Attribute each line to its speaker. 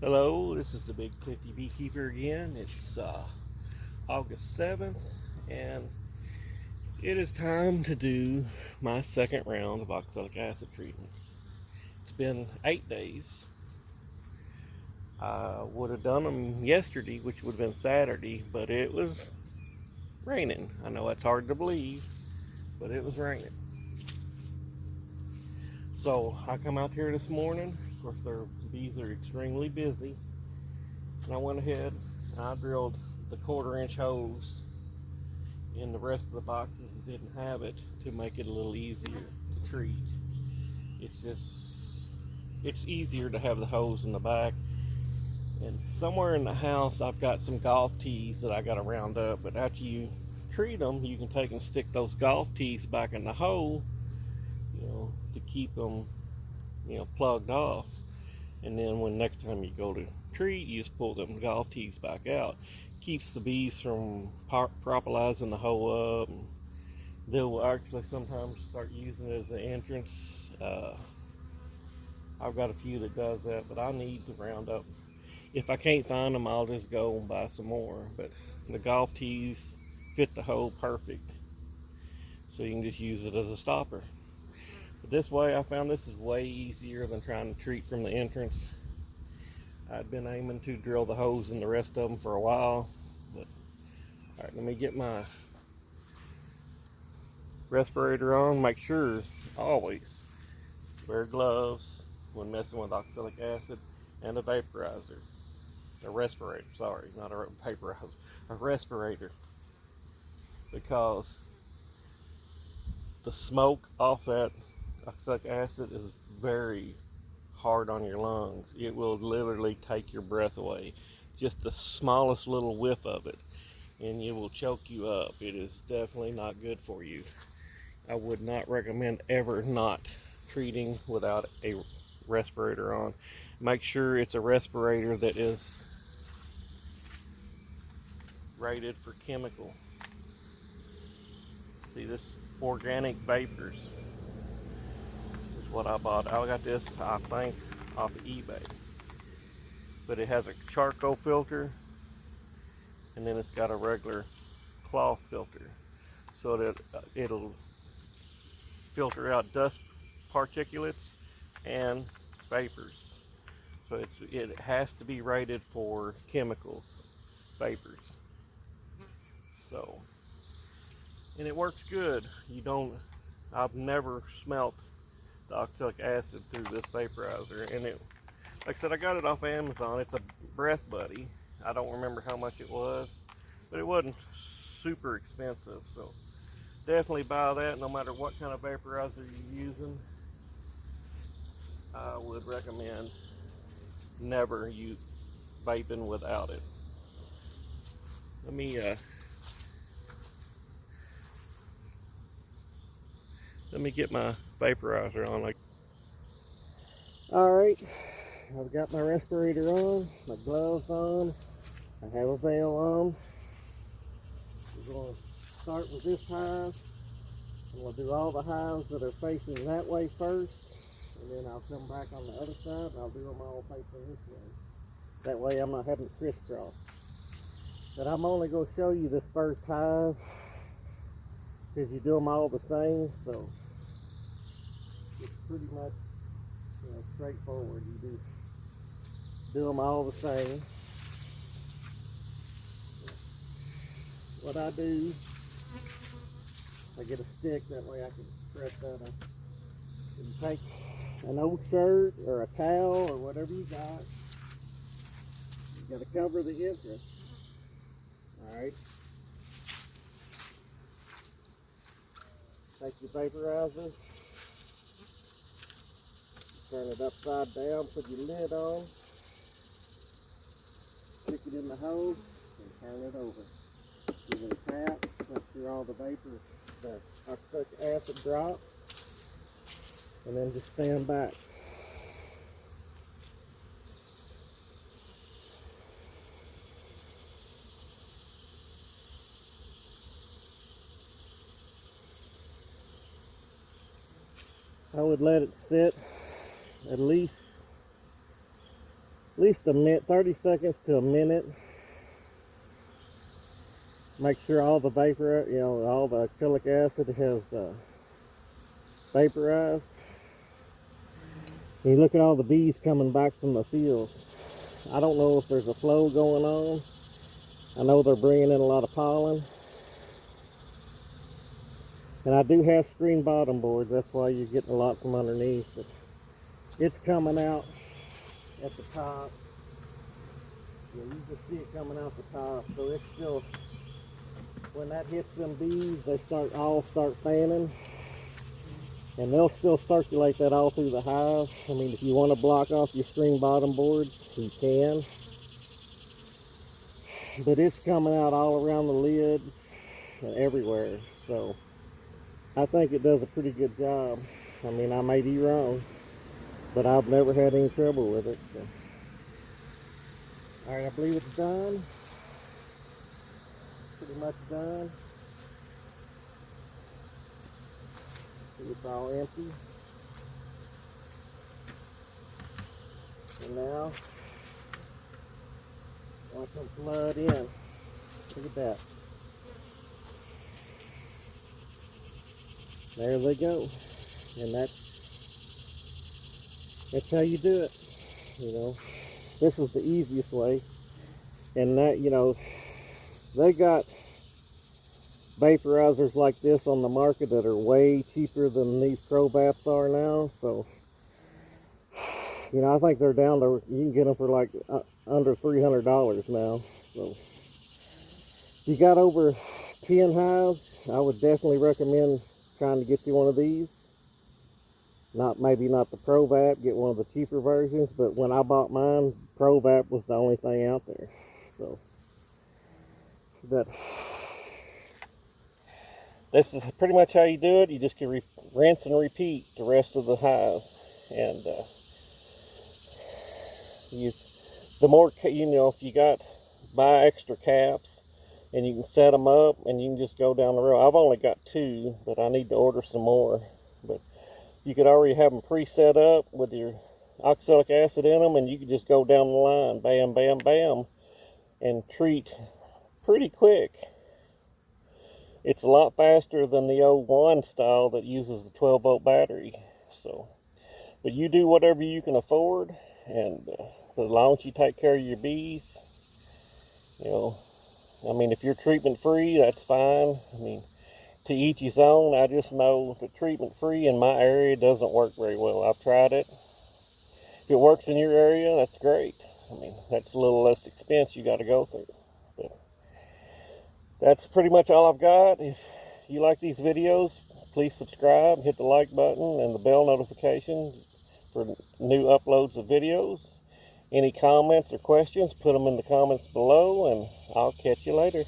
Speaker 1: Hello, this is the Big Cliffy Beekeeper again. It's August 7th, and it is time to do my second round of oxalic acid treatments. It's been 8 days. I would have done them yesterday, which would have been Saturday, but it was raining. I know that's hard to believe, but it was raining. So I come out here this morning. Of course, their bees are extremely busy. And I went ahead and I drilled the 1/4-inch hose in the rest of the boxes and didn't have it to make it a little easier to treat. It's easier to have the hose in the back. And somewhere in the house I've got some golf tees that I got to round up, but after you treat them, you can take and stick those golf tees back in the hole, to keep them, plugged off. And then when next time you go to treat, you just pull them golf tees back out. Keeps the bees from propolising the hole up. And they'll actually sometimes start using it as an entrance. I've got a few that does that, but I need to round up. If I can't find them, I'll just go and buy some more. But the golf tees fit the hole perfect, so you can just use it as a stopper. But this way, I found this is way easier than trying to treat from the entrance. I'd been aiming to drill the hose in the rest of them for a while, but all right, let me get my respirator on. Make sure always wear gloves when messing with oxalic acid, and a vaporizer. A respirator, sorry, not a vaporizer, a respirator, because the smoke off that oxalic acid is very hard on your lungs. It will literally take your breath away. Just the smallest little whiff of it, and it will choke you up. It is definitely not good for you. I would not recommend ever not treating without a respirator on. Make sure it's a respirator that is rated for chemical. See, this organic vapors is what I bought. I got this, I think, off of eBay. But it has a charcoal filter, and then it's got a regular cloth filter, so that it'll filter out dust particulates and vapors. So it has to be rated for chemicals, vapors. So, and it works good. I've never smelt the oxalic acid through this vaporizer, and like I said, I got it off Amazon. It's a breath buddy. I don't remember how much it was, but it wasn't super expensive. So definitely buy that, no matter what kind of vaporizer you're using. I would recommend never you vaping without it. Let me get my vaporizer on. Alright, I've got my respirator on, my gloves on, I have a veil on. We're going to start with this hive. I'm going to do all the hives that are facing that way first, and then I'll come back on the other side and I'll do them all facing this way. That way I'm not having to crisscross. But I'm only going to show you this first hive because you do them all the same, so it's pretty much straightforward. You do them all the same. What I do, I get a stick, that way I can press that up. You take an old shirt or a towel or whatever you got. You got to cover the entrance. Alright. Take your vaporizer, turn it upside down, put your lid on, stick it in the hose, and turn it over. Give it a tap, make sure all the vapor, the oxalic acid drops, and then just stand back. I would let it sit at least least a minute, 30 seconds to a minute. Make sure all the vapor, all the acrylic acid has vaporized. And you look at all the bees coming back from the field. I don't know if there's a flow going on. I know they're bringing in a lot of pollen. And I do have screen bottom boards. That's why you're getting a lot from underneath. But it's coming out at the top. Yeah, you can see it coming out the top. So it's still, when that hits them bees, they all start fanning. And they'll still circulate that all through the hive. I mean, if you want to block off your screen bottom boards, you can. But it's coming out all around the lid and everywhere. So I think it does a pretty good job. I mean, I may be wrong, but I've never had any trouble with it. So. All right, I believe it's done. Pretty much done. It's all empty. And now, watch them flood in. Look at that. There they go. And that's how you do it. This is the easiest way. And that, they got vaporizers like this on the market that are way cheaper than these Pro Vaps are now. So, I think they're down to, you can get them for like under $300 now. So, if you got over 10 hives, I would definitely recommend trying to get you one of these. Maybe not the Pro Vap, get one of the cheaper versions, but when I bought mine, Pro Vap was the only thing out there. So, but this is pretty much how you do it. You just can rinse and repeat the rest of the hive. And the more, if you buy extra caps, and you can set them up, and you can just go down the road. I've only got 2, but I need to order some more. But you could already have them pre-set up with your oxalic acid in them, and you could just go down the line, bam, bam, bam, and treat pretty quick. It's a lot faster than the old wand style that uses the 12-volt battery. So, but you do whatever you can afford, and as long as you take care of your bees, I mean, if you're treatment free, that's fine. I mean, to each his own. I just know that treatment free in my area doesn't work very well. I've tried it. If it works in your area, that's great. I mean, that's a little less expense you got to go through. But that's pretty much all I've got. If you like these videos, please subscribe, hit the like button and the bell notification for new uploads of videos. Any comments or questions, put them in the comments below, and I'll catch you later.